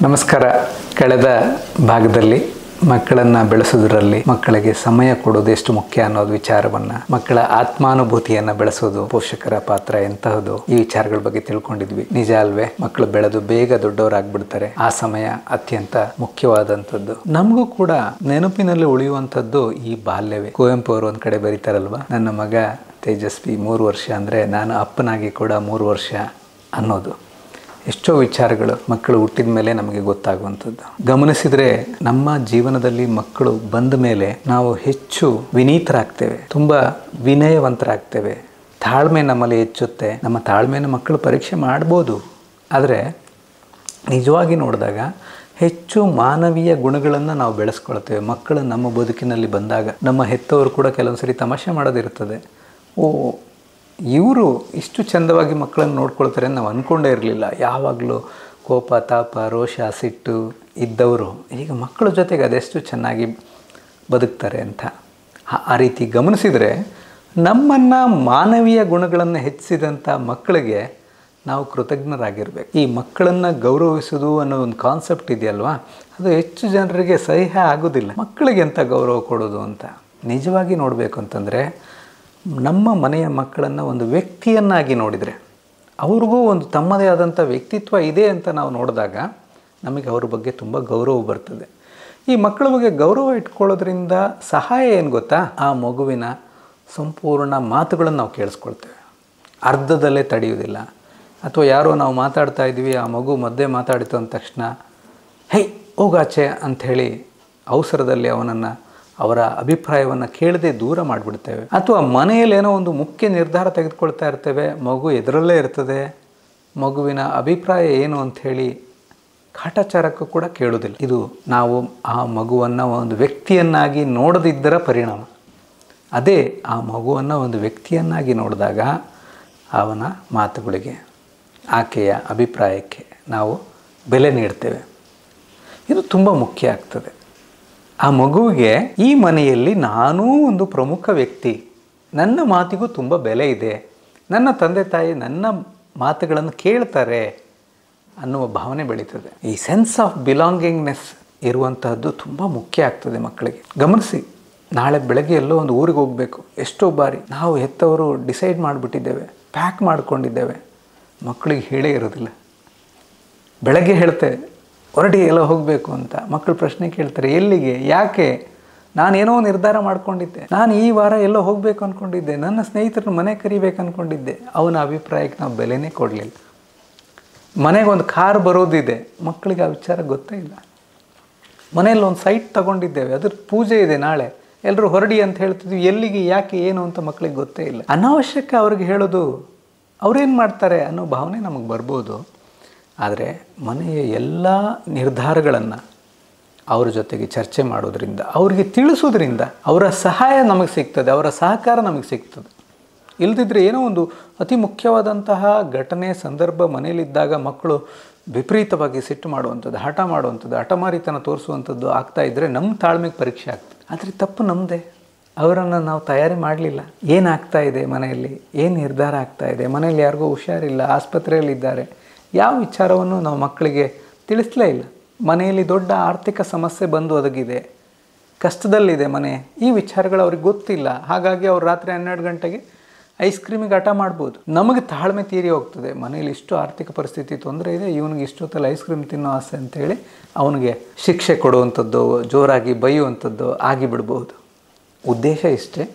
ನಮಸ್ಕಾರ. ಕಳೆದ ಭಾಗದಲ್ಲಿ ಮಕ್ಕಳನ್ನು ಬೆಳೆಸೋದರಲ್ಲಿ ಮಕ್ಕಳಿಗೆ ಸಮಯ ಕೊಡೋದು ಎಷ್ಟು ಮುಖ್ಯ ಅನ್ನೋದು ವಿಚಾರವನ್ನು, ಮಕ್ಕಳ ಆತ್ಮಾನುಭೂತಿಯನ್ನು ಬೆಳೆಸೋದು ಪೋಷಕರ ಪಾತ್ರ ಎಂತಹದ್ದು, ಈ ವಿಚಾರಗಳ ಬಗ್ಗೆ ತಿಳ್ಕೊಂಡಿದ್ವಿ. ನಿಜ ಅಲ್ವೇ? ಮಕ್ಕಳು ಬೆಳೆದು ಬೇಗ ದೊಡ್ಡವರಾಗ್ಬಿಡ್ತಾರೆ. ಆ ಸಮಯ ಅತ್ಯಂತ ಮುಖ್ಯವಾದಂಥದ್ದು. ನಮಗೂ ಕೂಡ ನೆನಪಿನಲ್ಲಿ ಉಳಿಯುವಂಥದ್ದು ಈ ಬಾಲ್ಯವೇ. ಕುವೆಂಪು ಅವರು ಒಂದು ಕಡೆ ಬರೀತಾರಲ್ವ, ನನ್ನ ಮಗ ತೇಜಸ್ವಿ 3 ವರ್ಷ ಅಂದರೆ ನಾನು ಅಪ್ಪನಾಗಿ ಕೂಡ 3 ವರ್ಷ ಅನ್ನೋದು. ಎಷ್ಟೋ ವಿಚಾರಗಳು ಮಕ್ಕಳು ಹುಟ್ಟಿದ ಮೇಲೆ ನಮಗೆ ಗೊತ್ತಾಗುವಂಥದ್ದು. ಗಮನಿಸಿದರೆ ನಮ್ಮ ಜೀವನದಲ್ಲಿ ಮಕ್ಕಳು ಬಂದ ಮೇಲೆ ನಾವು ಹೆಚ್ಚು ವಿನೀತರಾಗ್ತೇವೆ, ತುಂಬ ವಿನಯವಂತರಾಗ್ತೇವೆ, ತಾಳ್ಮೆ ನಮ್ಮಲ್ಲಿ ಹೆಚ್ಚುತ್ತೆ. ನಮ್ಮ ತಾಳ್ಮೆನ ಮಕ್ಕಳು ಪರೀಕ್ಷೆ ಮಾಡ್ಬೋದು, ಆದರೆ ನಿಜವಾಗಿ ನೋಡಿದಾಗ ಹೆಚ್ಚು ಮಾನವೀಯ ಗುಣಗಳನ್ನು ನಾವು ಬೆಳೆಸ್ಕೊಳ್ತೇವೆ. ಮಕ್ಕಳು ನಮ್ಮ ಬದುಕಿನಲ್ಲಿ ಬಂದಾಗ ನಮ್ಮ ಹೆತ್ತವರು ಕೂಡ ಕೆಲವೊಂದು ಸರಿ ತಮಾಷೆ ಮಾಡೋದಿರ್ತದೆ. ಇವರು ಇಷ್ಟು ಚಂದವಾಗಿ ಮಕ್ಕಳನ್ನು ನೋಡ್ಕೊಳ್ತಾರೆ ಅಂತ ನಾವು ಅಂದ್ಕೊಂಡೇ ಇರಲಿಲ್ಲ. ಯಾವಾಗಲೂ ಕೋಪ, ತಾಪ, ರೋಷ, ಸಿಟ್ಟು ಇದ್ದವರು ಈಗ ಮಕ್ಕಳ ಜೊತೆಗೆ ಅದೆಷ್ಟು ಚೆನ್ನಾಗಿ ಬದುಕ್ತಾರೆ ಅಂತ ಆ ರೀತಿ ಗಮನಿಸಿದರೆ ನಮ್ಮನ್ನು ಮಾನವೀಯ ಗುಣಗಳನ್ನು ಹೆಚ್ಚಿಸಿದಂಥ ಮಕ್ಕಳಿಗೆ ನಾವು ಕೃತಜ್ಞರಾಗಿರ್ಬೇಕು. ಈ ಮಕ್ಕಳನ್ನು ಗೌರವಿಸೋದು ಅನ್ನೋ ಒಂದು ಕಾನ್ಸೆಪ್ಟ್ ಇದೆಯಲ್ವಾ, ಅದು ಹೆಚ್ಚು ಜನರಿಗೆ ಸಹ್ಯ ಆಗೋದಿಲ್ಲ. ಮಕ್ಕಳಿಗೆ ಎಂಥ ಗೌರವ ಕೊಡೋದು ಅಂತ ನಿಜವಾಗಿ ನೋಡಬೇಕು ಅಂತಂದರೆ, ನಮ್ಮ ಮನೆಯ ಮಕ್ಕಳನ್ನು ಒಂದು ವ್ಯಕ್ತಿಯನ್ನಾಗಿ ನೋಡಿದರೆ, ಅವ್ರಿಗೂ ಒಂದು ತಮ್ಮದೇ ಆದಂಥ ವ್ಯಕ್ತಿತ್ವ ಇದೆ ಅಂತ ನಾವು ನೋಡಿದಾಗ ನಮಗೆ ಅವ್ರ ಬಗ್ಗೆ ತುಂಬ ಗೌರವ ಬರ್ತದೆ. ಈ ಮಕ್ಕಳ ಬಗ್ಗೆ ಗೌರವ ಇಟ್ಕೊಳ್ಳೋದ್ರಿಂದ ಸಹಾಯ ಏನು ಗೊತ್ತಾ? ಆ ಮಗುವಿನ ಸಂಪೂರ್ಣ ಮಾತುಗಳನ್ನು ನಾವು ಕೇಳಿಸ್ಕೊಳ್ತೇವೆ, ಅರ್ಧದಲ್ಲೇ ತಡೆಯೋದಿಲ್ಲ. ಅಥವಾ ಯಾರೋ ನಾವು ಮಾತಾಡ್ತಾ ಇದ್ವಿ, ಆ ಮಗು ಮಧ್ಯೆ ಮಾತಾಡಿತು ಅಂದ ತಕ್ಷಣ ಹೇ ಹೋಗಾಚೆ ಅಂಥೇಳಿ ಅವಸರದಲ್ಲಿ ಅವರ ಅಭಿಪ್ರಾಯವನ್ನು ಕೇಳದೆ ದೂರ ಮಾಡಿಬಿಡ್ತೇವೆ. ಅಥವಾ ಮನೆಯಲ್ಲಿ ಏನೋ ಒಂದು ಮುಖ್ಯ ನಿರ್ಧಾರ ತೆಗೆದುಕೊಳ್ತಾ ಇರ್ತೇವೆ, ಮಗು ಎದುರಲ್ಲೇ ಇರ್ತದೆ, ಮಗುವಿನ ಅಭಿಪ್ರಾಯ ಏನು ಅಂಥೇಳಿ ಕಾಟಾಚಾರಕ್ಕೂ ಕೂಡ ಕೇಳೋದಿಲ್ಲ. ಇದು ನಾವು ಆ ಮಗುವನ್ನು ಒಂದು ವ್ಯಕ್ತಿಯನ್ನಾಗಿ ನೋಡದಿದ್ದರ ಪರಿಣಾಮ. ಅದೇ ಆ ಮಗುವನ್ನು ಒಂದು ವ್ಯಕ್ತಿಯನ್ನಾಗಿ ನೋಡಿದಾಗ ಅವನ ಮಾತುಗಳಿಗೆ, ಆಕೆಯ ಅಭಿಪ್ರಾಯಕ್ಕೆ ನಾವು ಬೆಲೆ ನೀಡ್ತೇವೆ. ಇದು ತುಂಬ ಮುಖ್ಯ ಆಗ್ತದೆ. ಆ ಮಗುವಿಗೆ ಈ ಮನೆಯಲ್ಲಿ ನಾನೂ ಒಂದು ಪ್ರಮುಖ ವ್ಯಕ್ತಿ, ನನ್ನ ಮಾತಿಗೂ ತುಂಬ ಬೆಲೆ ಇದೆ, ನನ್ನ ತಂದೆ ತಾಯಿ ನನ್ನ ಮಾತುಗಳನ್ನು ಕೇಳ್ತಾರೆ ಅನ್ನುವ ಭಾವನೆ ಬೆಳೀತದೆ. ಈ ಸೆನ್ಸ್ ಆಫ್ ಬಿಲಾಂಗಿಂಗ್ನೆಸ್ ಇರುವಂತಹದ್ದು ತುಂಬ ಮುಖ್ಯ ಆಗ್ತದೆ ಮಕ್ಕಳಿಗೆ. ಗಮನಿಸಿ, ನಾಳೆ ಬೆಳಗ್ಗೆ ಎಲ್ಲೋ ಒಂದು ಊರಿಗೆ ಹೋಗಬೇಕು. ಎಷ್ಟೋ ಬಾರಿ ನಾವು ಹೆತ್ತವರು ಡಿಸೈಡ್ ಮಾಡಿಬಿಟ್ಟಿದ್ದೇವೆ, ಪ್ಯಾಕ್ ಮಾಡ್ಕೊಂಡಿದ್ದೇವೆ, ಮಕ್ಕಳಿಗೆ ಹೇಳೇ ಇರೋದಿಲ್ಲ. ಬೆಳಗ್ಗೆ ಹೇಳ್ತೇವೆ ಹೊರಡಿ ಎಲ್ಲ ಹೋಗಬೇಕು ಅಂತ, ಮಕ್ಕಳು ಪ್ರಶ್ನೆ ಕೇಳ್ತಾರೆ, ಎಲ್ಲಿಗೆ, ಯಾಕೆ? ನಾನೇನೋ ನಿರ್ಧಾರ ಮಾಡ್ಕೊಂಡಿದ್ದೆ, ನಾನು ಈ ವಾರ ಎಲ್ಲೋ ಹೋಗಬೇಕು ಅಂದ್ಕೊಂಡಿದ್ದೆ, ನನ್ನ ಸ್ನೇಹಿತರನ್ನ ಮನೆ ಕರಿಬೇಕು ಅಂದ್ಕೊಂಡಿದ್ದೆ. ಅವನ ಅಭಿಪ್ರಾಯಕ್ಕೆ ನಾವು ಬೆಲೆನೇ ಕೊಡಲಿಲ್ಲ. ಮನೆಗೆ ಒಂದು ಕಾರ್ ಬರೋದಿದೆ, ಮಕ್ಕಳಿಗೆ ಆ ವಿಚಾರ ಗೊತ್ತೇ ಇಲ್ಲ. ಮನೆಯಲ್ಲಿ ಒಂದು ಸೈಟ್ ತಗೊಂಡಿದ್ದೇವೆ, ಅದ್ರ ಪೂಜೆ ಇದೆ ನಾಳೆ, ಎಲ್ಲರೂ ಹೊರಡಿ ಅಂತ ಹೇಳ್ತಿದ್ವಿ, ಎಲ್ಲಿಗೆ, ಯಾಕೆ, ಏನು ಅಂತ ಮಕ್ಕಳಿಗೆ ಗೊತ್ತೇ ಇಲ್ಲ. ಅನಾವಶ್ಯಕ ಅವ್ರಿಗೆ ಹೇಳೋದು, ಅವ್ರೇನು ಮಾಡ್ತಾರೆ ಅನ್ನೋ ಭಾವನೆ ನಮಗೆ ಬರ್ಬೋದು. ಆದರೆ ಮನೆಯ ಎಲ್ಲ ನಿರ್ಧಾರಗಳನ್ನು ಅವ್ರ ಜೊತೆಗೆ ಚರ್ಚೆ ಮಾಡೋದ್ರಿಂದ, ಅವ್ರಿಗೆ ತಿಳಿಸೋದ್ರಿಂದ ಅವರ ಸಹಾಯ ನಮಗೆ ಸಿಗ್ತದೆ, ಅವರ ಸಹಕಾರ ನಮಗೆ ಸಿಗ್ತದೆ. ಇಲ್ಲದಿದ್ದರೆ ಏನೋ ಒಂದು ಅತಿ ಮುಖ್ಯವಾದಂತಹ ಘಟನೆ, ಸಂದರ್ಭ ಮನೆಯಲ್ಲಿದ್ದಾಗ ಮಕ್ಕಳು ವಿಪರೀತವಾಗಿ ಸಿಟ್ಟು ಮಾಡುವಂಥದ್ದು, ಹಠ ಮಾಡುವಂಥದ್ದು, ಹಠಮಾರಿತನ ತೋರಿಸುವಂಥದ್ದು ಆಗ್ತಾಯಿದ್ರೆ ನಮ್ಮ ತಾಳ್ಮೆಗೆ ಪರೀಕ್ಷೆ ಆಗ್ತದೆ. ಆದರೆ ತಪ್ಪು ನಮ್ಮದೇ. ಅವರನ್ನು ನಾವು ತಯಾರಿ ಮಾಡಲಿಲ್ಲ. ಏನಾಗ್ತಾ ಇದೆ ಮನೆಯಲ್ಲಿ, ಏನು ನಿರ್ಧಾರ ಆಗ್ತಾಯಿದೆ, ಮನೆಯಲ್ಲಿ ಯಾರಿಗೂ ಹುಷಾರಿಲ್ಲ, ಆಸ್ಪತ್ರೆಯಲ್ಲಿದ್ದಾರೆ, ಯಾವ ವಿಚಾರವನ್ನು ನಾವು ಮಕ್ಕಳಿಗೆ ತಿಳಿಸಲೇ ಇಲ್ಲ. ಮನೆಯಲ್ಲಿ ದೊಡ್ಡ ಆರ್ಥಿಕ ಸಮಸ್ಯೆ ಬಂದು ಒದಗಿದೆ, ಕಷ್ಟದಲ್ಲಿದೆ ಮನೆ, ಈ ವಿಚಾರಗಳು ಅವ್ರಿಗೆ ಗೊತ್ತಿಲ್ಲ. ಹಾಗಾಗಿ ಅವ್ರು ರಾತ್ರಿ 12 ಗಂಟೆಗೆ ಐಸ್ ಕ್ರೀಮಿಗೆ ಹಠ ಮಾಡ್ಬೋದು. ನಮಗೆ ತಾಳ್ಮೆ ತೀರಿ ಹೋಗ್ತದೆ, ಮನೇಲಿ ಇಷ್ಟು ಆರ್ಥಿಕ ಪರಿಸ್ಥಿತಿ ತೊಂದರೆ ಇದೆ, ಇವನಿಗೆ ಇಷ್ಟೊತ್ತಲ್ಲಿ ಐಸ್ ಕ್ರೀಮ್ ತಿನ್ನೋ ಆಸೆ ಅಂತೇಳಿ ಅವನಿಗೆ ಶಿಕ್ಷೆ ಕೊಡುವಂಥದ್ದು, ಜೋರಾಗಿ ಬೈಯುವಂಥದ್ದು ಆಗಿಬಿಡ್ಬೋದು. ಉದ್ದೇಶ ಇಷ್ಟೇ,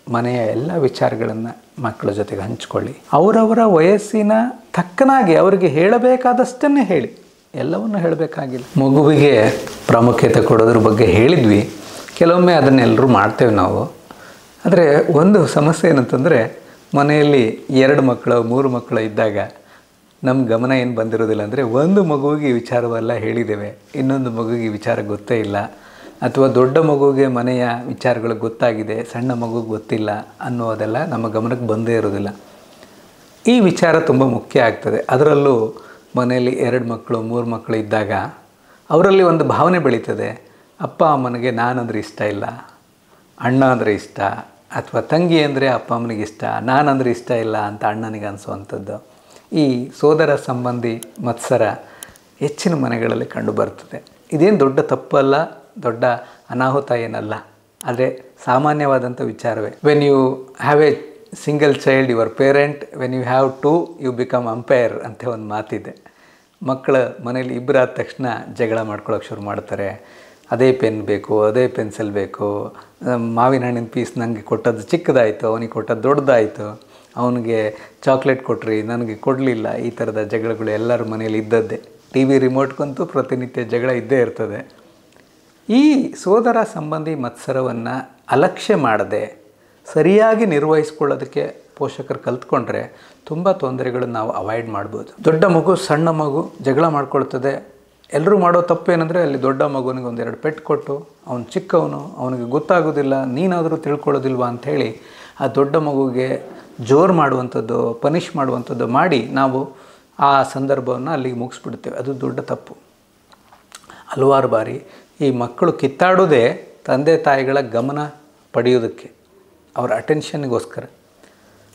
ಮನೆಯ ಎಲ್ಲ ವಿಚಾರಗಳನ್ನು ಮಕ್ಕಳ ಜೊತೆಗೆ ಹಂಚ್ಕೊಳ್ಳಿ. ಅವರವರ ವಯಸ್ಸಿನ ತಕ್ಕನಾಗಿ ಅವರಿಗೆ ಹೇಳಬೇಕಾದಷ್ಟನ್ನೇ ಹೇಳಿ, ಎಲ್ಲವನ್ನು ಹೇಳಬೇಕಾಗಿಲ್ಲ. ಮಗುವಿಗೆ ಪ್ರಾಮುಖ್ಯತೆ ಕೊಡೋದ್ರ ಬಗ್ಗೆ ಹೇಳಿದ್ವಿ. ಕೆಲವೊಮ್ಮೆ ಅದನ್ನೆಲ್ಲರೂ ಮಾಡ್ತೇವೆ ನಾವು. ಆದರೆ ಒಂದು ಸಮಸ್ಯೆ ಏನಂತಂದರೆ, ಮನೆಯಲ್ಲಿ 2 ಮಕ್ಕಳು 3 ಮಕ್ಕಳು ಇದ್ದಾಗ ನಮ್ಮ ಗಮನ ಏನು ಬಂದಿರೋದಿಲ್ಲ. ಅಂದರೆ ಒಂದು ಮಗುವಿಗೆ ಈ ವಿಚಾರವೆಲ್ಲ ಹೇಳಿದ್ದೇವೆ, ಇನ್ನೊಂದು ಮಗುವಿಗೆ ಈ ವಿಚಾರ ಗೊತ್ತೇ ಇಲ್ಲ. ಅಥವಾ ದೊಡ್ಡ ಮಗುವಿಗೆ ಮನೆಯ ವಿಚಾರಗಳು ಗೊತ್ತಾಗಿದೆ, ಸಣ್ಣ ಮಗುಗೆ ಗೊತ್ತಿಲ್ಲ ಅನ್ನೋದೆಲ್ಲ ನಮ್ಮ ಗಮನಕ್ಕೆ ಬಂದೇ ಇರೋದಿಲ್ಲ. ಈ ವಿಚಾರ ತುಂಬ ಮುಖ್ಯ ಆಗ್ತದೆ. ಅದರಲ್ಲೂ ಮನೆಯಲ್ಲಿ 2 ಮಕ್ಕಳು 3 ಮಕ್ಕಳು ಇದ್ದಾಗ ಅವರಲ್ಲಿ ಒಂದು ಭಾವನೆ ಬೆಳೀತದೆ, ಅಪ್ಪ ಅಮ್ಮನಿಗೆ ನಾನಂದರೆ ಇಷ್ಟ ಇಲ್ಲ, ಅಣ್ಣ ಅಂದರೆ ಇಷ್ಟ, ಅಥವಾ ತಂಗಿ ಅಂದರೆ ಅಪ್ಪ ಅಮ್ಮನಿಗೆ ಇಷ್ಟ, ನಾನಂದರೆ ಇಷ್ಟ ಇಲ್ಲ ಅಂತ ಅಣ್ಣನಿಗೆ ಅನಿಸುವಂಥದ್ದು. ಈ ಸೋದರ ಸಂಬಂಧಿ ಮತ್ಸರ ಹೆಚ್ಚಿನ ಮನೆಗಳಲ್ಲಿ ಕಂಡುಬರ್ತದೆ. ಇದೇನು ದೊಡ್ಡ ತಪ್ಪಲ್ಲ, ದೊಡ್ಡ ಅನಾಹುತ ಏನಲ್ಲ, ಆದರೆ ಸಾಮಾನ್ಯವಾದಂಥ ವಿಚಾರವೇ. When you have a single child your parent, when you have to you become umpire ಅಂತ ಒಂದು ಮಾತಿದೆ. ಮಕ್ಕಳ ಮನೇಲಿ ಇಬ್ಬರಾದ ತಕ್ಷಣ ಜಗಳ ಮಾಡ್ಕೊಳ್ಳೋಕೆ ಶುರು ಮಾಡ್ತಾರೆ. ಅದೇ ಪೆನ್ ಬೇಕು, ಅದೇ ಪೆನ್ಸಿಲ್ ಬೇಕು, ಮಾವಿನ ಹಣ್ಣಿನ ಪೀಸ್ ನನಗೆ ಕೊಟ್ಟದ್ದು ಚಿಕ್ಕದಾಯಿತು, ಅವನಿಗೆ ಕೊಟ್ಟದ್ದು ದೊಡ್ಡದಾಯಿತು, ಅವನಿಗೆ ಚಾಕ್ಲೇಟ್ ಕೊಟ್ರಿ ನನಗೆ ಕೊಡಲಿಲ್ಲ. ಈ ಥರದ ಜಗಳಗಳು ಎಲ್ಲರ ಮನೇಲಿ ಇದ್ದದ್ದೇ. ಟಿ ವಿ ರಿಮೋಟ್ಗಂತೂ ಪ್ರತಿನಿತ್ಯ ಜಗಳ ಇದ್ದೇ ಇರ್ತದೆ. ಈ ಸೋದರ ಸಂಬಂಧಿ ಮತ್ಸರವನ್ನು ಅಲಕ್ಷ್ಯ ಮಾಡದೆ ಸರಿಯಾಗಿ ನಿರ್ವಹಿಸ್ಕೊಳ್ಳೋದಕ್ಕೆ ಪೋಷಕರು ಕಲ್ತ್ಕೊಂಡ್ರೆ ತುಂಬ ತೊಂದರೆಗಳನ್ನು ನಾವು ಅವಾಯ್ಡ್ ಮಾಡ್ಬೋದು. ದೊಡ್ಡ ಮಗು ಸಣ್ಣ ಮಗು ಜಗಳ ಮಾಡ್ಕೊಳ್ತದೆ. ಎಲ್ಲರೂ ಮಾಡೋ ತಪ್ಪೇನೆಂದರೆ ಅಲ್ಲಿ ದೊಡ್ಡ ಮಗುವಿಗೆ ಒಂದೆರಡು ಪೆಟ್ಟು ಕೊಟ್ಟು, ಅವನು ಚಿಕ್ಕವನು, ಅವನಿಗೆ ಗೊತ್ತಾಗೋದಿಲ್ಲ, ನೀನಾದರೂ ತಿಳ್ಕೊಳ್ಳೋದಿಲ್ವಾ ಅಂಥೇಳಿ ಆ ದೊಡ್ಡ ಮಗುವಿಗೆ ಜೋರು ಮಾಡುವಂಥದ್ದು, ಪನಿಷ್ ಮಾಡುವಂಥದ್ದು ಮಾಡಿ ನಾವು ಆ ಸಂದರ್ಭವನ್ನು ಅಲ್ಲಿಗೆ ಮುಗಿಸ್ಬಿಡ್ತೇವೆ. ಅದು ದೊಡ್ಡ ತಪ್ಪು. ಹಲವಾರು ಬಾರಿ ಈ ಮಕ್ಕಳು ಕಿತ್ತಾಡೋದೇ ತಂದೆ ತಾಯಿಗಳ ಗಮನ ಪಡೆಯೋದಕ್ಕೆ, ಅವರ ಅಟೆನ್ಷನ್ಗೋಸ್ಕರ.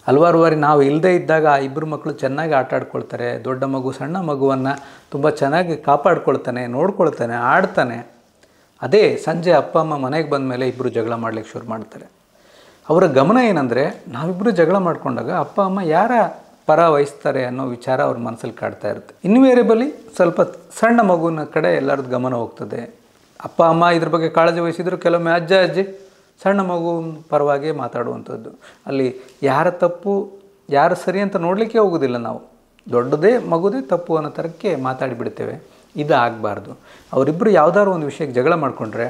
ಹಲವಾರು ಬಾರಿ ನಾವು ಇಲ್ಲದೇ ಇದ್ದಾಗ ಆ ಇಬ್ಬರು ಮಕ್ಕಳು ಚೆನ್ನಾಗಿ ಆಟ ಆಡ್ಕೊಳ್ತಾರೆ. ದೊಡ್ಡ ಮಗು ಸಣ್ಣ ಮಗುವನ್ನು ತುಂಬ ಚೆನ್ನಾಗಿ ಕಾಪಾಡ್ಕೊಳ್ತಾನೆ, ನೋಡ್ಕೊಳ್ತಾನೆ, ಆಡ್ತಾನೆ. ಅದೇ ಸಂಜೆ ಅಪ್ಪ ಅಮ್ಮ ಮನೆಗೆ ಬಂದ ಮೇಲೆ ಇಬ್ಬರು ಜಗಳ ಮಾಡಲಿಕ್ಕೆ ಶುರು ಮಾಡ್ತಾರೆ. ಅವರ ಗಮನ ಏನಂದರೆ, ನಾವಿಬ್ಬರು ಜಗಳ ಮಾಡ್ಕೊಂಡಾಗ ಅಪ್ಪ ಅಮ್ಮ ಯಾರ ಪರ ವಹಿಸ್ತಾರೆ ಅನ್ನೋ ವಿಚಾರ ಅವ್ರ ಮನಸ್ಸಲ್ಲಿ ಕಾಡ್ತಾ ಇರುತ್ತೆ. ಇನ್ವೇರಿಯಬಲಿ ಸ್ವಲ್ಪ ಸಣ್ಣ ಮಗುವಿನ ಕಡೆ ಎಲ್ಲರದ್ದು ಗಮನ ಹೋಗ್ತದೆ. ಅಪ್ಪ ಅಮ್ಮ ಇದ್ರ ಬಗ್ಗೆ ಕಾಳಜಿ ವಹಿಸಿದ್ರು, ಕೆಲವೊಮ್ಮೆ ಅಜ್ಜ ಅಜ್ಜಿ ಸಣ್ಣ ಮಗುವಿನ ಪರವಾಗಿ ಮಾತಾಡುವಂಥದ್ದು. ಅಲ್ಲಿ ಯಾರ ತಪ್ಪು ಯಾರು ಸರಿ ಅಂತ ನೋಡಲಿಕ್ಕೆ ಹೋಗೋದಿಲ್ಲ ನಾವು. ದೊಡ್ಡದೇ ಮಗುದೇ ತಪ್ಪು ಅನ್ನೋ ಥರಕ್ಕೆ ಮಾತಾಡಿಬಿಡ್ತೇವೆ. ಇದು ಆಗಬಾರ್ದು. ಅವರಿಬ್ಬರು ಯಾವುದಾದ್ರು ಒಂದು ವಿಷಯಕ್ಕೆ ಜಗಳ ಮಾಡಿಕೊಂಡ್ರೆ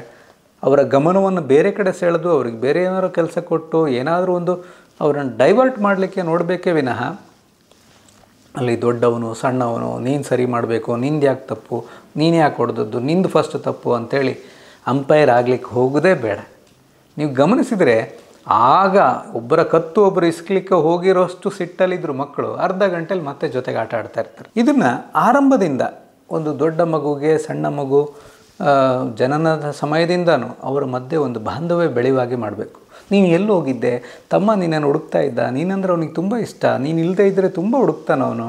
ಅವರ ಗಮನವನ್ನು ಬೇರೆ ಕಡೆ ಸೆಳೆದು ಅವ್ರಿಗೆ ಬೇರೆ ಏನಾದ್ರು ಕೆಲಸ ಕೊಟ್ಟು ಏನಾದರೂ ಒಂದು ಅವರನ್ನು ಡೈವರ್ಟ್ ಮಾಡಲಿಕ್ಕೆ ನೋಡಬೇಕೇ ವಿನಃ ಅಲ್ಲಿ ದೊಡ್ಡವನು ಸಣ್ಣವನು, ನೀನು ಸರಿ ಮಾಡಬೇಕು, ನಿಂದು ಯಾಕೆ ತಪ್ಪು, ನೀನು ಯಾಕೆ ಹೊಡೆದದ್ದು, ನಿಂದು ಫಸ್ಟ್ ತಪ್ಪು ಅಂಥೇಳಿ ಅಂಪೈರ್ ಆಗಲಿಕ್ಕೆ ಹೋಗೋದೇ ಬೇಡ. ನೀವು ಗಮನಿಸಿದರೆ ಆಗ ಒಬ್ಬರ ಕತ್ತು ಒಬ್ಬರು ಇಸ್ಕಲಿಕ್ಕೆ ಹೋಗಿರೋಷ್ಟು ಸಿಟ್ಟಲ್ಲಿದ್ದರು ಮಕ್ಕಳು ಅರ್ಧ ಗಂಟೆಲಿ ಮತ್ತೆ ಜೊತೆಗೆ ಆಟ ಆಡ್ತಾ ಇರ್ತಾರೆ. ಇದನ್ನು ಆರಂಭದಿಂದ ಒಂದು ದೊಡ್ಡ ಮಗುಗೆ ಸಣ್ಣ ಮಗು ಜನನದ ಸಮಯದಿಂದನೂ ಅವರ ಮಧ್ಯೆ ಒಂದು ಬಾಂಧವ್ಯ ಬೆಳೆಯುವಾಗೆ ಮಾಡಬೇಕು. ನೀನು ಎಲ್ಲಿ ಹೋಗಿದ್ದೆ, ತಮ್ಮ ನಿನ್ನನ್ನು ಹುಡುಕ್ತಾ ಇದ್ದ, ನೀನಂದ್ರೆ ಅವನಿಗೆ ತುಂಬ ಇಷ್ಟ, ನೀನು ಇಲ್ಲದೇ ಇದ್ದರೆ ತುಂಬ ಹುಡುಕ್ತಾನವನು,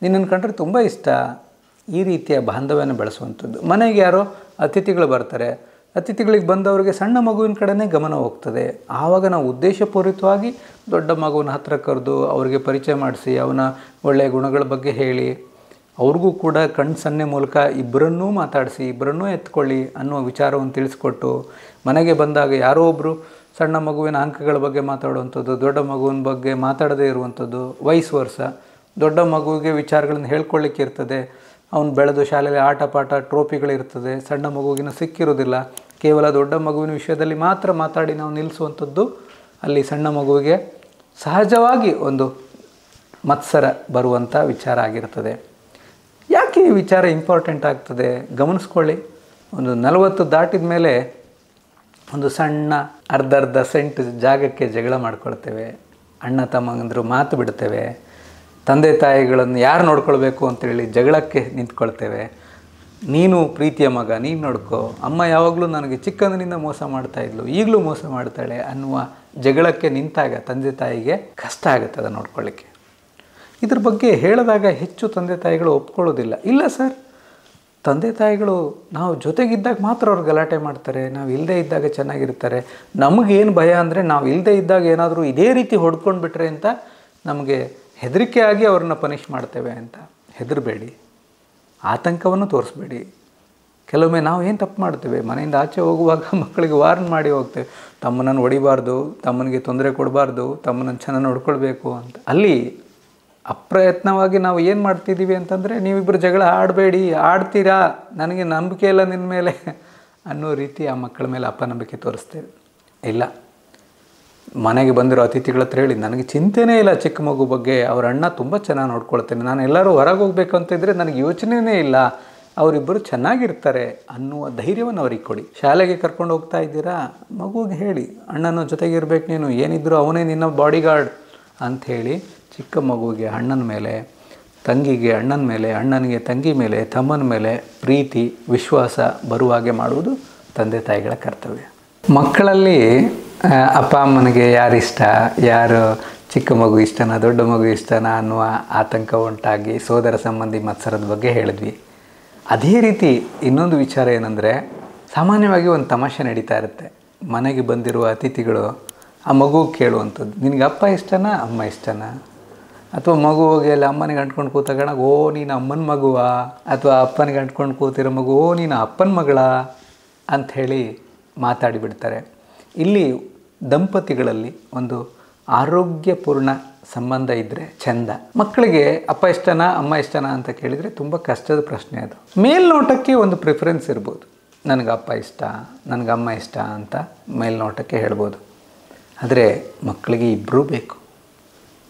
ನಿನ್ನನ್ನು ಕಂಡ್ರೆ ತುಂಬ ಇಷ್ಟ. ಈ ರೀತಿಯ ಬಾಂಧವ್ಯನ ಬೆಳೆಸುವಂಥದ್ದು. ಮನೆಗೆ ಯಾರೋ ಅತಿಥಿಗಳು ಬರ್ತಾರೆ, ಅತಿಥಿಗಳಿಗೆ ಬಂದವರಿಗೆ ಸಣ್ಣ ಮಗುವಿನ ಕಡೆನೇ ಗಮನ ಹೋಗ್ತದೆ. ಆವಾಗ ನಾವು ಉದ್ದೇಶಪೂರಿತವಾಗಿ ದೊಡ್ಡ ಮಗುವಿನ ಹತ್ತಿರ ಕರೆದು ಅವರಿಗೆ ಪರಿಚಯ ಮಾಡಿಸಿ ಅವನ ಒಳ್ಳೆಯ ಗುಣಗಳ ಬಗ್ಗೆ ಹೇಳಿ, ಅವ್ರಿಗೂ ಕೂಡ ಕಣ್ಣು ಸನ್ನೆ ಮೂಲಕ ಇಬ್ಬರನ್ನೂ ಮಾತಾಡಿಸಿ ಇಬ್ಬರನ್ನೂ ಎತ್ಕೊಳ್ಳಿ ಅನ್ನೋ ವಿಚಾರವನ್ನು ತಿಳಿಸ್ಕೊಟ್ಟು, ಮನೆಗೆ ಬಂದಾಗ ಯಾರೋ ಒಬ್ಬರು ಸಣ್ಣ ಮಗುವಿನ ಅಂಕಗಳ ಬಗ್ಗೆ ಮಾತಾಡುವಂಥದ್ದು, ದೊಡ್ಡ ಮಗುವಿನ ಬಗ್ಗೆ ಮಾತಾಡದೇ ಇರುವಂಥದ್ದು, ವೈಸ್ ವರ್ಷ. ದೊಡ್ಡ ಮಗುವಿಗೆ ವಿಚಾರಗಳನ್ನು ಹೇಳ್ಕೊಳ್ಳಿಕ್ಕೆ ಇರ್ತದೆ, ಅವನು ಬೆಳೆದು ಶಾಲೆಯಲ್ಲಿ ಆಟ ಪಾಠ ಟ್ರೋಫಿಗಳಿರ್ತದೆ, ಸಣ್ಣ ಮಗುವಿನ ಸಿಕ್ಕಿರೋದಿಲ್ಲ. ಕೇವಲ ದೊಡ್ಡ ಮಗುವಿನ ವಿಷಯದಲ್ಲಿ ಮಾತ್ರ ಮಾತಾಡಿ ನಾವು ನಿಲ್ಲಿಸುವಂಥದ್ದು ಅಲ್ಲಿ ಸಣ್ಣ ಮಗುವಿಗೆ ಸಹಜವಾಗಿ ಒಂದು ಮತ್ಸರ ಬರುವಂಥ ವಿಚಾರ ಆಗಿರ್ತದೆ. ಯಾಕೆ ಈ ವಿಚಾರ ಇಂಪಾರ್ಟೆಂಟ್ ಆಗ್ತದೆ ಗಮನಿಸ್ಕೊಳ್ಳಿ. ಒಂದು 40 ದಾಟಿದ ಮೇಲೆ ಒಂದು ಸಣ್ಣ ಅರ್ಧ ಸೆಂಟ್ ಜಾಗಕ್ಕೆ ಜಗಳ ಮಾಡ್ಕೊಳ್ತೇವೆ, ಅಣ್ಣ ತಮ್ಮಂದ್ರು ಮಾತು ಬಿಡ್ತೇವೆ, ತಂದೆ ತಾಯಿಗಳನ್ನು ಯಾರು ನೋಡ್ಕೊಳ್ಬೇಕು ಅಂತೇಳಿ ಜಗಳಕ್ಕೆ ನಿಂತ್ಕೊಳ್ತೇವೆ. ನೀನು ಪ್ರೀತಿಯ ಮಗ, ನೀನು ನೋಡ್ಕೋ, ಅಮ್ಮ ಯಾವಾಗಲೂ ನನಗೆ ಚಿಕ್ಕಂದಿನಿಂದ ಮೋಸ ಮಾಡ್ತಾಯಿದ್ಲು, ಈಗಲೂ ಮೋಸ ಮಾಡ್ತಾಳೆ ಅನ್ನುವ ಜಗಳಕ್ಕೆ ನಿಂತಾಗ ತಂದೆ ತಾಯಿಗೆ ಕಷ್ಟ ಆಗುತ್ತೆ ಅದನ್ನು ನೋಡ್ಕೊಳ್ಳಿಕ್ಕೆ. ಇದ್ರ ಬಗ್ಗೆ ಹೇಳಿದಾಗ ಹೆಚ್ಚು ತಂದೆ ತಾಯಿಗಳು ಒಪ್ಕೊಳ್ಳೋದಿಲ್ಲ. ಇಲ್ಲ ಸರ್, ತಂದೆ ತಾಯಿಗಳು ನಾವು ಜೊತೆಗಿದ್ದಾಗ ಮಾತ್ರ ಅವ್ರು ಗಲಾಟೆ ಮಾಡ್ತಾರೆ, ನಾವು ಇಲ್ಲದೇ ಇದ್ದಾಗ ಚೆನ್ನಾಗಿರ್ತಾರೆ. ನಮಗೇನು ಭಯ ಅಂದರೆ ನಾವು ಇಲ್ಲದೇ ಇದ್ದಾಗ ಏನಾದರೂ ಇದೇ ರೀತಿ ಹೊಡ್ಕೊಂಡು ಬಿಟ್ರೆ ಅಂತ ನಮಗೆ ಹೆದರಿಕೆ ಆಗಿ ಅವ್ರನ್ನ ಪನಿಷ್ ಮಾಡ್ತೇವೆ ಅಂತ. ಹೆದರಬೇಡಿ, ಆತಂಕವನ್ನು ತೋರಿಸ್ಬೇಡಿ. ಕೆಲವೊಮ್ಮೆ ನಾವು ಏನು ತಪ್ಪು ಮಾಡ್ತೇವೆ, ಮನೆಯಿಂದ ಆಚೆ ಹೋಗುವಾಗ ಮಕ್ಕಳಿಗೆ ವಾರ್ನ್ ಮಾಡಿ ಹೋಗ್ತೇವೆ, ತಮ್ಮನನ್ನು ಹೊಡಿಬಾರ್ದು, ತಮ್ಮನಿಗೆ ತೊಂದರೆ ಕೊಡಬಾರ್ದು, ತಮ್ಮನನ್ನು ಚೆನ್ನಾಗಿ ನೋಡ್ಕೊಳ್ಬೇಕು ಅಂತ. ಅಲ್ಲಿ ಅಪ್ರಯತ್ನವಾಗಿ ನಾವು ಏನು ಮಾಡ್ತಿದ್ದೀವಿ ಅಂತಂದರೆ, ನೀವಿಬ್ಬರು ಜಗಳ ಆಡಬೇಡಿ, ಆಡ್ತೀರಾ, ನನಗೆ ನಂಬಿಕೆ ಇಲ್ಲ ನಿನ್ನ ಮೇಲೆ ಅನ್ನೋ ರೀತಿ ಆ ಮಕ್ಕಳ ಮೇಲೆ ಅಪನಂಬಿಕೆ ತೋರಿಸ್ತೇವೆ. ಇಲ್ಲ, ಮನೆಗೆ ಬಂದಿರೋ ಅತಿಥಿಗಳ ಹತ್ರ ಹೇಳಿ, ನನಗೆ ಚಿಂತೆನೇ ಇಲ್ಲ ಚಿಕ್ಕ ಮಗು ಬಗ್ಗೆ, ಅವ್ರ ಅಣ್ಣ ತುಂಬ ಚೆನ್ನಾಗಿ ನೋಡ್ಕೊಳ್ತೇನೆ, ನಾನು ಎಲ್ಲರೂ ಹೊರಗೆ ಹೋಗ್ಬೇಕು ಅಂತಿದ್ರೆ ನನಗೆ ಯೋಚನೆಯೇ ಇಲ್ಲ, ಅವರಿಬ್ಬರು ಚೆನ್ನಾಗಿರ್ತಾರೆ ಅನ್ನುವ ಧೈರ್ಯವನ್ನು ಅವ್ರಿಗೆ ಕೊಡಿ. ಶಾಲೆಗೆ ಕರ್ಕೊಂಡು ಹೋಗ್ತಾ ಇದ್ದೀರಾ, ಮಗುವಿಗೆ ಹೇಳಿ, ಅಣ್ಣನ ಜೊತೆಗೆ ಇರಬೇಕು ನೀನು, ಏನಿದ್ರು ಅವನೇ ನಿನ್ನ ಬಾಡಿಗಾರ್ಡ್ ಅಂಥೇಳಿ ಚಿಕ್ಕ ಮಗುವಿಗೆ ಅಣ್ಣನ ಮೇಲೆ, ತಂಗಿಗೆ ಅಣ್ಣನ ಮೇಲೆ, ಅಣ್ಣನಿಗೆ ತಂಗಿ ಮೇಲೆ, ತಮ್ಮನ ಮೇಲೆ ಪ್ರೀತಿ ವಿಶ್ವಾಸ ಬರುವಾಗೆ ಮಾಡುವುದು ತಂದೆ ತಾಯಿಗಳ ಕರ್ತವ್ಯ. ಮಕ್ಕಳಲ್ಲಿ ಅಪ್ಪ ಅಮ್ಮನಿಗೆ ಯಾರಿಷ್ಟ, ಯಾರು ಚಿಕ್ಕ ಮಗು ಇಷ್ಟನಾ ದೊಡ್ಡ ಮಗು ಇಷ್ಟನಾ ಅನ್ನುವ ಆತಂಕ ಉಂಟಾಗಿ ಸೋದರ ಸಂಬಂಧಿ ಮತ್ಸರದ ಬಗ್ಗೆ ಹೇಳಿದ್ವಿ. ಅದೇ ರೀತಿ ಇನ್ನೊಂದು ವಿಚಾರ ಏನಂದರೆ, ಸಾಮಾನ್ಯವಾಗಿ ಒಂದು ತಮಾಷೆ ನಡೀತಾ ಇರುತ್ತೆ. ಮನೆಗೆ ಬಂದಿರುವ ಅತಿಥಿಗಳು ಆ ಮಗು ಕೇಳುವಂಥದ್ದು, ನಿನಗೆ ಅಪ್ಪ ಇಷ್ಟನಾ ಅಮ್ಮ ಇಷ್ಟನಾ? ಅಥವಾ ಮಗು ಹೋಗಿ ಅಲ್ಲಿ ಅಮ್ಮನಿಗೆ ಅಂಟ್ಕೊಂಡು ಕೂತಾಗ ಓ ನೀನು ಅಮ್ಮನ ಮಗುವಾ, ಅಥವಾ ಅಪ್ಪನಿಗೆ ಅಂಟ್ಕೊಂಡು ಕೂತಿರೋ ಮಗು ಓ ನೀನು ಅಪ್ಪನ ಮಗಳ ಅಂಥೇಳಿ ಮಾತಾಡಿಬಿಡ್ತಾರೆ. ಇಲ್ಲಿ ದಂಪತಿಗಳಲ್ಲಿ ಒಂದು ಆರೋಗ್ಯಪೂರ್ಣ ಸಂಬಂಧ ಇದ್ದರೆ ಚೆಂದ. ಮಕ್ಕಳಿಗೆ ಅಪ್ಪ ಇಷ್ಟನಾ ಅಮ್ಮ ಇಷ್ಟನಾ ಅಂತ ಕೇಳಿದರೆ ತುಂಬ ಕಷ್ಟದ ಪ್ರಶ್ನೆ ಅದು. ಮೇಲ್ನೋಟಕ್ಕೆ ಒಂದು ಪ್ರಿಫರೆನ್ಸ್ ಇರ್ಬೋದು, ನನಗೆ ಅಪ್ಪ ಇಷ್ಟ, ನನಗೆ ಅಮ್ಮ ಇಷ್ಟ ಅಂತ ಮೇಲ್ನೋಟಕ್ಕೆ ಹೇಳ್ಬೋದು. ಆದರೆ ಮಕ್ಕಳಿಗೆ ಇಬ್ಬರೂ ಬೇಕು.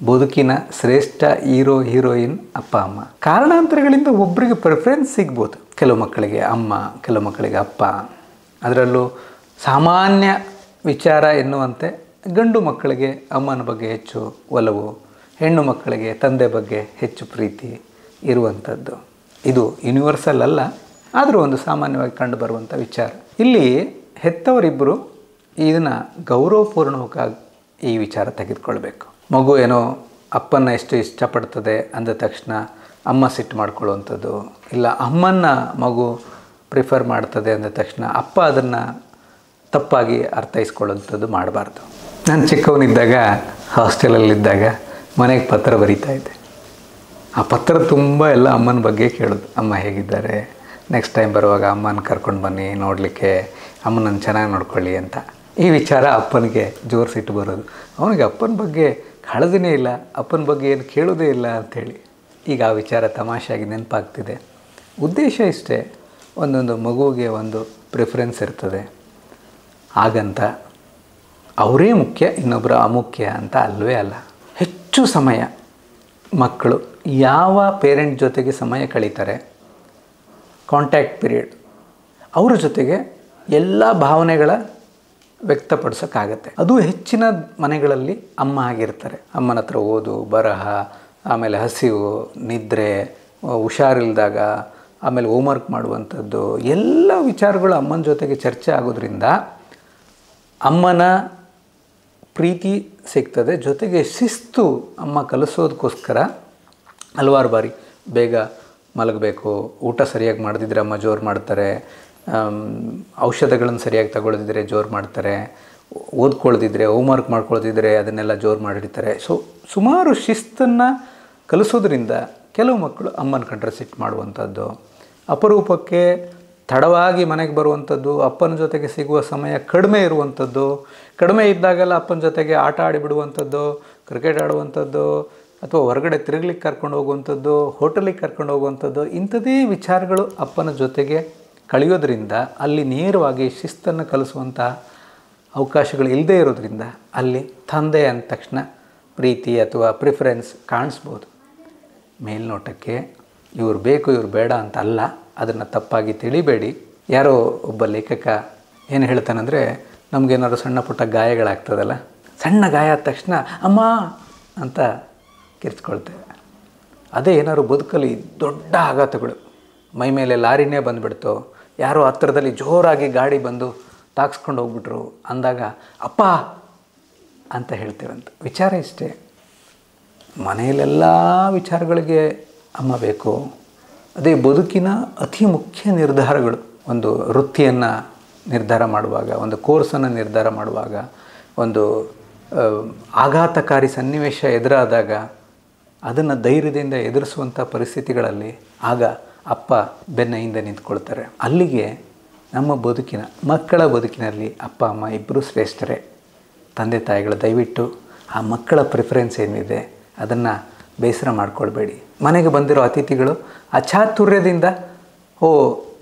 ಬದುಕಿನ ಶ್ರೇಷ್ಠ ಹೀರೋ ಹೀರೋಯಿನ್ ಅಪ್ಪ ಅಮ್ಮ. ಕಾರಣಾಂತರಗಳಿಂದ ಒಬ್ಬರಿಗೆ ಪ್ರಿಫರೆನ್ಸ್ ಸಿಗ್ಬೋದು. ಕೆಲವು ಮಕ್ಕಳಿಗೆ ಅಮ್ಮ, ಕೆಲವು ಮಕ್ಕಳಿಗೆ ಅಪ್ಪ. ಅದರಲ್ಲೂ ಸಾಮಾನ್ಯ ವಿಚಾರ ಎನ್ನುವಂತೆ ಗಂಡು ಮಕ್ಕಳಿಗೆ ಅಮ್ಮನ ಬಗ್ಗೆ ಹೆಚ್ಚು ಒಲವು, ಹೆಣ್ಣು ಮಕ್ಕಳಿಗೆ ತಂದೆ ಬಗ್ಗೆ ಹೆಚ್ಚು ಪ್ರೀತಿ ಇರುವಂಥದ್ದು. ಇದು ಯೂನಿವರ್ಸಲ್ ಅಲ್ಲ, ಆದರೂ ಒಂದು ಸಾಮಾನ್ಯವಾಗಿ ಕಂಡುಬರುವಂಥ ವಿಚಾರ. ಇಲ್ಲಿ ಹೆತ್ತವರಿಬ್ಬರು ಇದನ್ನು ಗೌರವಪೂರ್ಣವಾಗಿ ಈ ವಿಚಾರ ತೆಗೆದುಕೊಳ್ಬೇಕು. ಮಗು ಏನೋ ಅಪ್ಪನ ಎಷ್ಟು ಇಷ್ಟಪಡ್ತದೆ ಅಂದ ತಕ್ಷಣ ಅಮ್ಮ ಸಿಟ್ಟು ಮಾಡ್ಕೊಳ್ಳುವಂಥದ್ದು, ಇಲ್ಲ ಅಮ್ಮನ್ನ ಮಗು ಪ್ರಿಫರ್ ಮಾಡ್ತದೆ ಅಂದ ತಕ್ಷಣ ಅಪ್ಪ ಅದನ್ನು ತಪ್ಪಾಗಿ ಅರ್ಥೈಸ್ಕೊಳ್ಳುವಂಥದ್ದು ಮಾಡಬಾರ್ದು. ನಾನು ಚಿಕ್ಕವನಿದ್ದಾಗ ಹಾಸ್ಟೆಲಲ್ಲಿದ್ದಾಗ ಮನೆಗೆ ಪತ್ರ ಬರೀತಾ ಇದ್ದೆ. ಆ ಪತ್ರ ತುಂಬ ಎಲ್ಲ ಅಮ್ಮನ ಬಗ್ಗೆ ಕೇಳೋದು. ಅಮ್ಮ ಹೇಗಿದ್ದಾರೆ, ನೆಕ್ಸ್ಟ್ ಟೈಮ್ ಬರುವಾಗ ಅಮ್ಮನ ಕರ್ಕೊಂಡು ಬನ್ನಿ ನೋಡಲಿಕ್ಕೆ, ಅಮ್ಮನನ್ನು ಚೆನ್ನಾಗಿ ನೋಡ್ಕೊಳ್ಳಿ ಅಂತ. ಈ ವಿಚಾರ ಅಪ್ಪನಿಗೆ ಜೋರು ಸಿಟ್ಟು ಬರೋದು. ಅವನಿಗೆ ಅಪ್ಪನ ಬಗ್ಗೆ ಕಾಳಜಿನೇ ಇಲ್ಲ, ಅಪ್ಪನ ಬಗ್ಗೆ ಏನು ಕೇಳೋದೇ ಇಲ್ಲ ಅಂಥೇಳಿ. ಈಗ ಆ ವಿಚಾರ ತಮಾಷೆಯಾಗಿ ನೆನಪಾಗ್ತಿದೆ. ಉದ್ದೇಶ ಇಷ್ಟೇ, ಒಂದೊಂದು ಮಗುವಿಗೆ ಒಂದು ಪ್ರಿಫರೆನ್ಸ್ ಇರ್ತದೆ. ಹಾಗಂತ ಅವರೇ ಮುಖ್ಯ, ಇನ್ನೊಬ್ಬರು ಅಮುಖ್ಯ ಅಂತ ಅಲ್ಲವೇ ಅಲ್ಲ. ಹೆಚ್ಚು ಸಮಯ ಮಕ್ಕಳು ಯಾವ ಪೇರೆಂಟ್ ಜೊತೆಗೆ ಸಮಯ ಕಳೀತಾರೆ, ಕಾಂಟ್ಯಾಕ್ಟ್ ಪೀರಿಯಡ್, ಅವರ ಜೊತೆಗೆ ಎಲ್ಲ ಭಾವನೆಗಳ ವ್ಯಕ್ತಪಡಿಸೋಕ್ಕಾಗತ್ತೆ. ಅದು ಹೆಚ್ಚಿನ ಮನೆಗಳಲ್ಲಿ ಅಮ್ಮ ಆಗಿರ್ತಾರೆ. ಅಮ್ಮನ ಹತ್ರ ಓದು, ಬರಹ, ಆಮೇಲೆ ಹಸಿವು, ನಿದ್ರೆ, ಹುಷಾರಿಲ್ದಾಗ, ಆಮೇಲೆ ಹೋಮ್ವರ್ಕ್ ಮಾಡುವಂಥದ್ದು, ಎಲ್ಲ ವಿಚಾರಗಳು ಅಮ್ಮನ ಜೊತೆಗೆ ಚರ್ಚೆ ಆಗೋದ್ರಿಂದ ಅಮ್ಮನ ಪ್ರೀತಿ ಸಿಗ್ತದೆ. ಜೊತೆಗೆ ಶಿಸ್ತು ಅಮ್ಮ ಕಲಿಸೋದಕ್ಕೋಸ್ಕರ ಹಲವಾರು ಬಾರಿ ಬೇಗ ಮಲಗಬೇಕು, ಊಟ ಸರಿಯಾಗಿ ಮಾಡದಿದ್ದರೆ ಅಮ್ಮ ಜೋರು ಮಾಡ್ತಾರೆ, ಔಷಧಗಳನ್ನು ಸರಿಯಾಗಿ ತಗೊಳ್ಳದಿದ್ದರೆ ಜೋರು ಮಾಡ್ತಾರೆ, ಓದ್ಕೊಳ್ಳದಿದ್ದರೆ ಹೋಮ್ವರ್ಕ್ ಮಾಡ್ಕೊಳ್ಳದಿದ್ದರೆ ಅದನ್ನೆಲ್ಲ ಜೋರು ಮಾಡಿರ್ತಾರೆ. ಸುಮಾರು ಶಿಸ್ತನ್ನು ಕಲಿಸೋದ್ರಿಂದ ಕೆಲವು ಮಕ್ಕಳು ಅಮ್ಮನ ಕಂಡ್ರೆ ಸಿಟ್ಟು ಮಾಡುವಂಥದ್ದು, ಅಪರೂಪಕ್ಕೆ ತಡವಾಗಿ ಮನೆಗೆ ಬರುವಂಥದ್ದು, ಅಪ್ಪನ ಜೊತೆಗೆ ಸಿಗುವ ಸಮಯ ಕಡಿಮೆ ಇರುವಂಥದ್ದು, ಕಡಿಮೆ ಇದ್ದಾಗೆಲ್ಲ ಅಪ್ಪನ ಜೊತೆಗೆ ಆಟ ಆಡಿಬಿಡುವಂಥದ್ದು, ಕ್ರಿಕೆಟ್ ಆಡುವಂಥದ್ದು, ಅಥವಾ ಹೊರಗಡೆ ತಿರುಗಲಿಕ್ಕೆ ಕರ್ಕೊಂಡು ಹೋಗುವಂಥದ್ದು, ಹೋಟೆಲಿಗೆ ಕರ್ಕೊಂಡು ಹೋಗುವಂಥದ್ದು, ಇಂಥದೇ ವಿಚಾರಗಳು ಅಪ್ಪನ ಜೊತೆಗೆ ಕಳೆಯೋದ್ರಿಂದ ಅಲ್ಲಿ ನೇರವಾಗಿ ಶಿಸ್ತನ್ನು ಕಲಿಸುವಂಥ ಅವಕಾಶಗಳು ಇಲ್ಲದೇ ಇರೋದ್ರಿಂದ ಅಲ್ಲಿ ತಂದೆ ಅಂದ ತಕ್ಷಣ ಪ್ರೀತಿ ಅಥವಾ ಪ್ರಿಫರೆನ್ಸ್ ಕಾಣಿಸ್ಬೋದು. ಮೇಲ್ನೋಟಕ್ಕೆ ಇವ್ರು ಬೇಕು ಇವ್ರು ಬೇಡ ಅಂತ ಅಲ್ಲ, ಅದನ್ನು ತಪ್ಪಾಗಿ ತಿಳಿಬೇಡಿ. ಯಾರೋ ಒಬ್ಬ ಲೇಖಕ ಏನು ಹೇಳ್ತಾನಂದರೆ, ನಮಗೇನಾದ್ರು ಸಣ್ಣ ಪುಟ್ಟ ಗಾಯಗಳಾಗ್ತದಲ್ಲ, ಸಣ್ಣ ಗಾಯ ಆದ ತಕ್ಷಣ ಅಮ್ಮ ಅಂತ ಕಿರ್ಚ್ಕೊಳ್ತೇವೆ. ಅದೇ ಏನಾದ್ರು ಬದುಕಲ್ಲಿ ದೊಡ್ಡ ಆಘಾತಗಳು, ಮೈ ಮೇಲೆ ಲಾರಿನೇ ಬಂದುಬಿಡ್ತು, ಯಾರೋ ಹತ್ತಿರದಲ್ಲಿ ಜೋರಾಗಿ ಗಾಡಿ ಬಂದು ತಾಕ್ಸ್ಕೊಂಡು ಹೋಗ್ಬಿಟ್ರು ಅಂದಾಗ ಅಪ್ಪ ಅಂತ ಹೇಳ್ತೇವಂತ. ವಿಚಾರ ಇಷ್ಟೇ, ಮನೆಯಲ್ಲೆಲ್ಲ ವಿಚಾರಗಳಿಗೆ ಅಮ್ಮ ಬೇಕು. ಅದೇ ಬದುಕಿನ ಅತಿ ಮುಖ್ಯ ನಿರ್ಧಾರಗಳು, ಒಂದು ವೃತ್ತಿಯನ್ನು ನಿರ್ಧಾರ ಮಾಡುವಾಗ, ಒಂದು ಕೋರ್ಸನ್ನು ನಿರ್ಧಾರ ಮಾಡುವಾಗ, ಒಂದು ಆಘಾತಕಾರಿ ಸನ್ನಿವೇಶ ಎದುರಾದಾಗ ಅದನ್ನು ಧೈರ್ಯದಿಂದ ಎದುರಿಸುವಂಥ ಪರಿಸ್ಥಿತಿಗಳಲ್ಲಿ ಆಗ ಅಪ್ಪ ಬೆನ್ನ ಹಿಂದೆ ನಿಂತ್ಕೊಳ್ತಾರೆ. ಅಲ್ಲಿಗೆ ನಮ್ಮ ಬದುಕಿನ, ಮಕ್ಕಳ ಬದುಕಿನಲ್ಲಿ ಅಪ್ಪ ಅಮ್ಮ ಇಬ್ಬರೂ ಶ್ರೇಷ್ಠರೇ. ತಂದೆ ತಾಯಿಗಳು ದಯವಿಟ್ಟು ಆ ಮಕ್ಕಳ ಪ್ರಿಫರೆನ್ಸ್ ಏನಿದೆ ಅದನ್ನು ಬೇಸರ ಮಾಡ್ಕೊಳ್ಬೇಡಿ. ಮನೆಗೆ ಬಂದಿರೋ ಅತಿಥಿಗಳು ಅಚಾತುರ್ಯದಿಂದ ಓ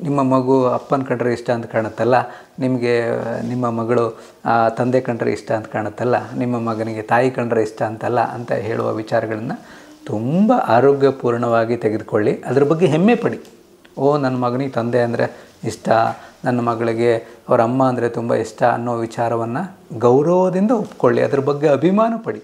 ನಿಮ್ಮ ಮಗು ಅಪ್ಪನ ಕಂಡ್ರೆ ಇಷ್ಟ ಅಂತ ಕಾಣುತ್ತಲ್ಲ, ನಿಮಗೆ ನಿಮ್ಮ ಮಗಳು ತಂದೆ ಕಂಡ್ರೆ ಇಷ್ಟ ಅಂತ ಕಾಣುತ್ತಲ್ಲ, ನಿಮ್ಮ ಮಗನಿಗೆ ತಾಯಿ ಕಂಡ್ರೆ ಇಷ್ಟ ಅಂತಲ್ಲ ಅಂತ ಹೇಳುವ ವಿಚಾರಗಳನ್ನು ತುಂಬ ಆರೋಗ್ಯಪೂರ್ಣವಾಗಿ ತೆಗೆದುಕೊಳ್ಳಿ. ಅದ್ರ ಬಗ್ಗೆ ಹೆಮ್ಮೆ ಪಡಿ. ಓ ನನ್ನ ಮಗನಿಗೆ ತಂದೆ ಅಂದರೆ ಇಷ್ಟ, ನನ್ನ ಮಗಳಿಗೆ ಅವರ ಅಮ್ಮ ಅಂದರೆ ತುಂಬ ಇಷ್ಟ ಅನ್ನೋ ವಿಚಾರವನ್ನು ಗೌರವದಿಂದ ಒಪ್ಕೊಳ್ಳಿ, ಅದ್ರ ಬಗ್ಗೆ ಅಭಿಮಾನ ಪಡಿ.